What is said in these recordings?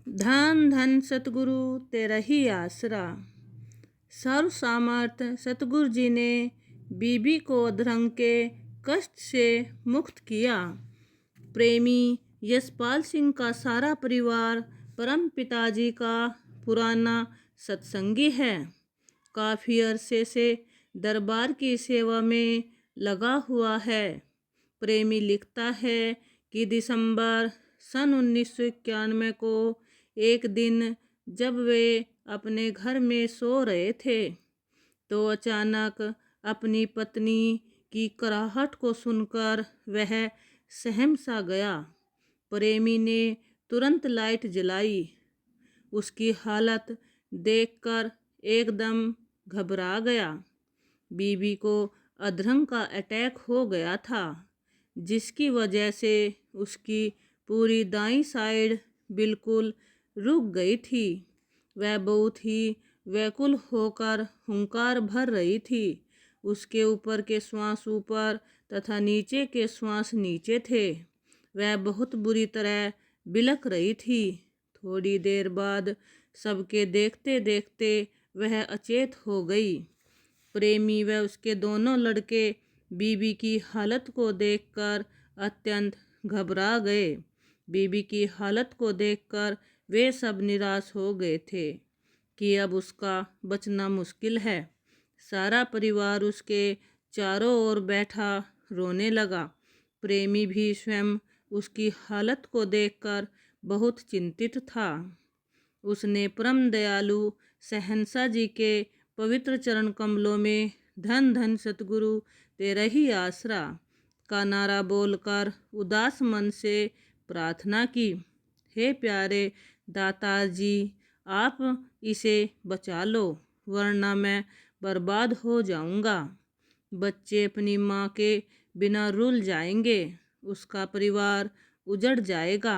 धन धन सतगुरु तेरा ही आसरा। सर्व सामर्थ सतगुरु जी ने बीबी को अधरंग के कष्ट से मुक्त किया। प्रेमी यशपाल सिंह का सारा परिवार परम पिताजी का पुराना सत्संगी है। काफ़ी अरसे से दरबार की सेवा में लगा हुआ है। प्रेमी लिखता है कि दिसंबर सन 1991 को एक दिन जब वे अपने घर में सो रहे थे तो अचानक अपनी पत्नी की कराहट को सुनकर वह सहम सा गया। प्रेमी ने तुरंत लाइट जलाई। उसकी हालत देखकर एकदम घबरा गया। बीबी को अधरंग का अटैक हो गया था, जिसकी वजह से उसकी पूरी दाईं साइड बिल्कुल रुक गई थी। वह बहुत ही व्याकुल होकर हुंकार भर रही थी। उसके ऊपर के श्वास ऊपर तथा नीचे के श्वास नीचे थे। वह बहुत बुरी तरह बिलख रही थी। थोड़ी देर बाद सबके देखते देखते वह अचेत हो गई। प्रेमी व उसके दोनों लड़के बीबी की हालत को देखकर अत्यंत घबरा गए। बीबी की हालत को देखकर वे सब निराश हो गए थे कि अब उसका बचना मुश्किल है। सारा परिवार उसके चारों ओर बैठा रोने लगा। प्रेमी भी स्वयं उसकी हालत को देखकर बहुत चिंतित था। उसने परम दयालु शहंशाह जी के पवित्र चरण कमलों में धन धन सतगुरु तेरा ही आसरा का नारा बोलकर उदास मन से प्रार्थना की। हे प्यारे दातार जी, आप इसे बचा लो, वरना मैं बर्बाद हो जाऊंगा। बच्चे अपनी माँ के बिना रुल जाएंगे, उसका परिवार उजड़ जाएगा।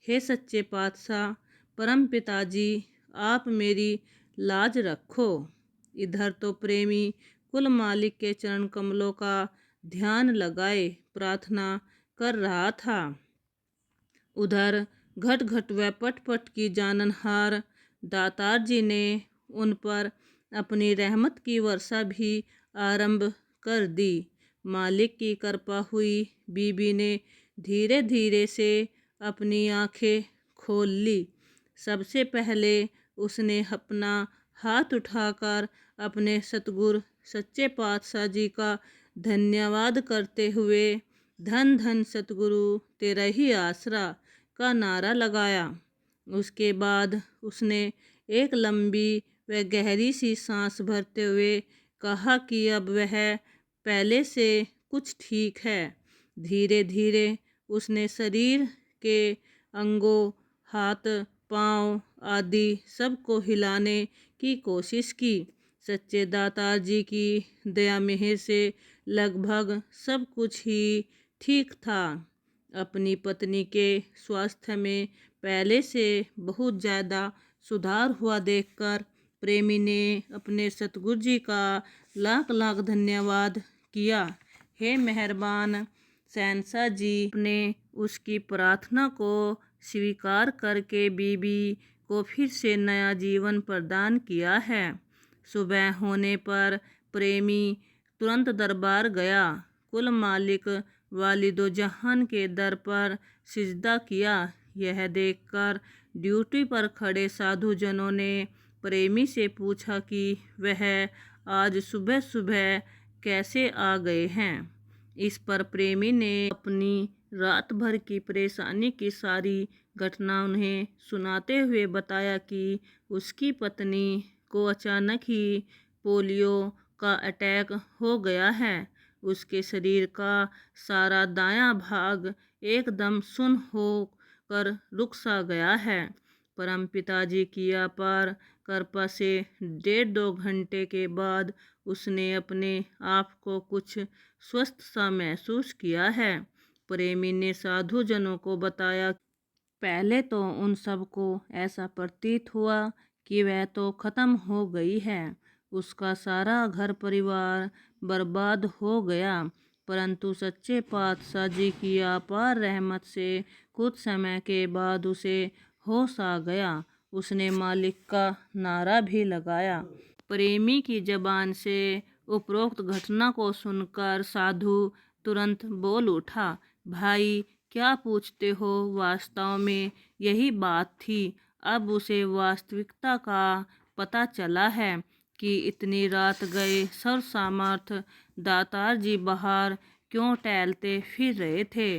हे सच्चे पातशाह, परम पिताजी, आप मेरी लाज रखो। इधर तो प्रेमी कुल मालिक के चरण कमलों का ध्यान लगाए प्रार्थना कर रहा था। उधर घट घट व पट पट की जाननहार दातार जी ने उन पर अपनी रहमत की वर्षा भी आरंभ कर दी। मालिक की कृपा हुई। बीबी ने धीरे धीरे से अपनी आंखें खोल ली। सबसे पहले उसने अपना हाथ उठाकर अपने सतगुरु सच्चे पातशाह जी का धन्यवाद करते हुए धन धन सतगुरु तेरा ही आसरा का नारा लगाया। उसके बाद उसने एक लंबी व गहरी सी सांस भरते हुए कहा कि अब वह पहले से कुछ ठीक है। धीरे धीरे उसने शरीर के अंगों, हाथ पांव आदि सबको हिलाने की कोशिश की। सच्चे दातार जी की दया मेहर से लगभग सब कुछ ही ठीक था। अपनी पत्नी के स्वास्थ्य में पहले से बहुत ज़्यादा सुधार हुआ देखकर प्रेमी ने अपने सतगुरु जी का लाख लाख धन्यवाद किया। हे मेहरबान शहंशाह जी, ने उसकी प्रार्थना को स्वीकार करके बीबी को फिर से नया जीवन प्रदान किया है। सुबह होने पर प्रेमी तुरंत दरबार गया। कुल मालिक वालिदो जहान के दर पर सिजदा किया। यह देखकर ड्यूटी पर खड़े साधुजनों ने प्रेमी से पूछा कि वह आज सुबह सुबह कैसे आ गए हैं। इस पर प्रेमी ने अपनी रात भर की परेशानी की सारी घटना उन्हें सुनाते हुए बताया कि उसकी पत्नी को अचानक ही पोलियो का अटैक हो गया है। उसके शरीर का सारा दायां भाग एकदम सुन्न होकर रुक सा गया है। परम पिताजी की अपार कृपा से 1.5-2 घंटे के बाद उसने अपने आप को कुछ स्वस्थ सा महसूस किया है। प्रेमी ने साधुजनों को बताया। पहले तो उन सबको ऐसा प्रतीत हुआ कि वह तो ख़त्म हो गई है, उसका सारा घर परिवार बर्बाद हो गया। परंतु सच्चे पातशाह जी की अपार रहमत से कुछ समय के बाद उसे होश आ गया। उसने मालिक का नारा भी लगाया। प्रेमी की जबान से उपरोक्त घटना को सुनकर साधु तुरंत बोल उठा, भाई क्या पूछते हो, वास्तव में यही बात थी। अब उसे वास्तविकता का पता चला है कि इतनी रात गए सर्व सामर्थ दातार जी बाहर क्यों टहलते फिर रहे थे।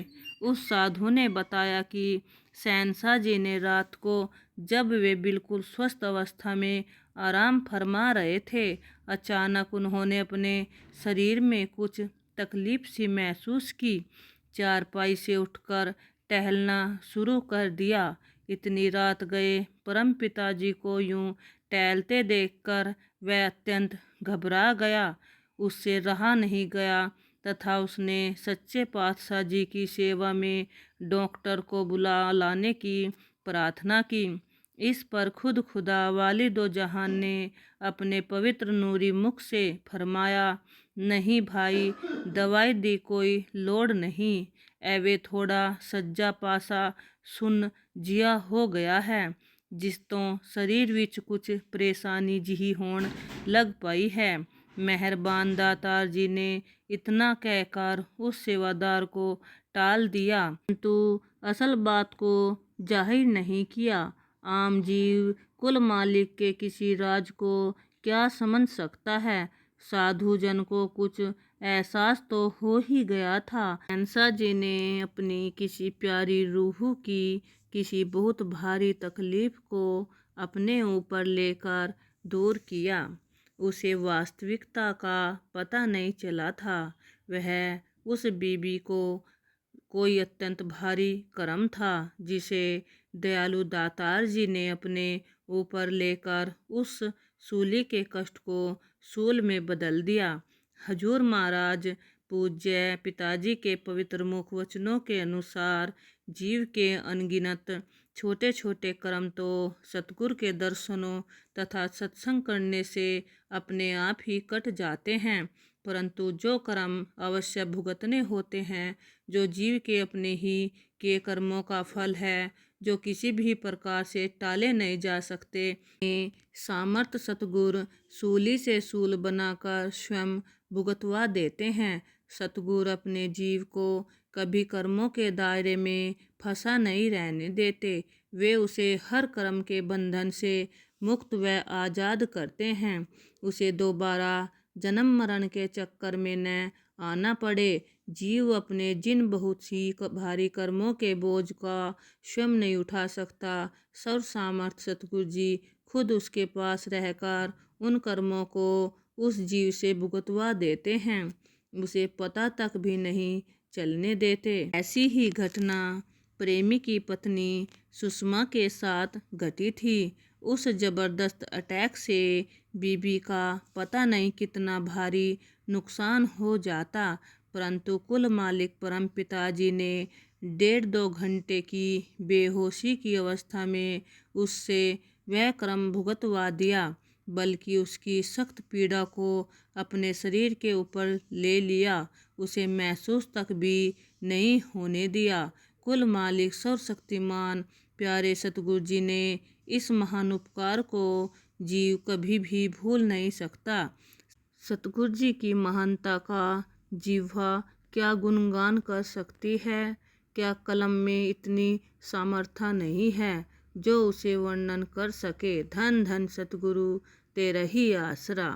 उस साधु ने बताया कि शहंशाह जी ने रात को जब वे बिल्कुल स्वस्थ अवस्था में आराम फरमा रहे थे, अचानक उन्होंने अपने शरीर में कुछ तकलीफ सी महसूस की। चारपाई से उठकर टहलना शुरू कर दिया। इतनी रात गए परम पिताजी को यूं टहलते देखकर वह अत्यंत घबरा गया। उससे रहा नहीं गया तथा उसने सच्चे पातशाह जी की सेवा में डॉक्टर को बुला लाने की प्रार्थना की। इस पर खुद खुदा वालिदो जहान ने अपने पवित्र नूरी मुख से फरमाया, नहीं भाई, दवाई दी कोई लोड़ नहीं। एवे थोड़ा सज्जा पासा सुन जिया हो गया है, जिस तो शरीर विच कुछ परेशानी जिही होण लग पई है। मेहरबान दातार जी ने इतना कहकर उस सेवादार को टाल दिया, परंतु असल बात को जाहिर नहीं किया। आम जीव कुल मालिक के किसी राज को क्या समझ सकता है। साधु जन को कुछ एहसास तो हो ही गया था। शहंशाह जी ने अपनी किसी प्यारी रूह की किसी बहुत भारी तकलीफ को अपने ऊपर लेकर दूर किया। उसे वास्तविकता का पता नहीं चला था। वह उस बीबी को कोई अत्यंत भारी कर्म था जिसे दयालु दातार जी ने अपने ऊपर लेकर उस सूली के कष्ट को सूल में बदल दिया। हजूर महाराज पूज्य पिताजी के पवित्र मुख वचनों के अनुसार जीव के अनगिनत छोटे छोटे कर्म तो सतगुरु के दर्शनों तथा सत्संग करने से अपने आप ही कट जाते हैं, परंतु जो कर्म अवश्य भुगतने होते हैं, जो जीव के अपने ही के कर्मों का फल है, जो किसी भी प्रकार से टाले नहीं जा सकते, सामर्थ सतगुरु सूली से सूल बनाकर स्वयं भुगतवा देते हैं। सतगुरु अपने जीव को कभी कर्मों के दायरे में फंसा नहीं रहने देते। वे उसे हर कर्म के बंधन से मुक्त व आज़ाद करते हैं। उसे दोबारा जन्म मरण के चक्कर में न आना पड़े। जीव अपने जिन बहुत सी भारी कर्मों के बोझ का स्वयं नहीं उठा सकता, सर्व सामर्थ सतगुरु जी खुद उसके पास रहकर उन कर्मों को उस जीव से भुगतवा देते हैं, उसे पता तक भी नहीं चलने देते। ऐसी ही घटना प्रेमी की पत्नी सुषमा के साथ घटी थी। उस जबरदस्त अटैक से बीबी का पता नहीं कितना भारी नुकसान हो जाता, परंतु कुल मालिक परम पिताजी ने 1.5-2 घंटे की बेहोशी की अवस्था में उससे वह कर्म भुगतवा दिया, बल्कि उसकी सख्त पीड़ा को अपने शरीर के ऊपर ले लिया, उसे महसूस तक भी नहीं होने दिया। कुल मालिक सर्वशक्तिमान प्यारे सतगुरु जी ने इस महान उपकार को जीव कभी भी भूल नहीं सकता। सतगुरु जी की महानता का जिह्वा क्या गुणगान कर सकती है। क्या कलम में इतनी सामर्थ्य नहीं है जो उसे वर्णन कर सके। धन धन सतगुरु तेरा ही आसरा।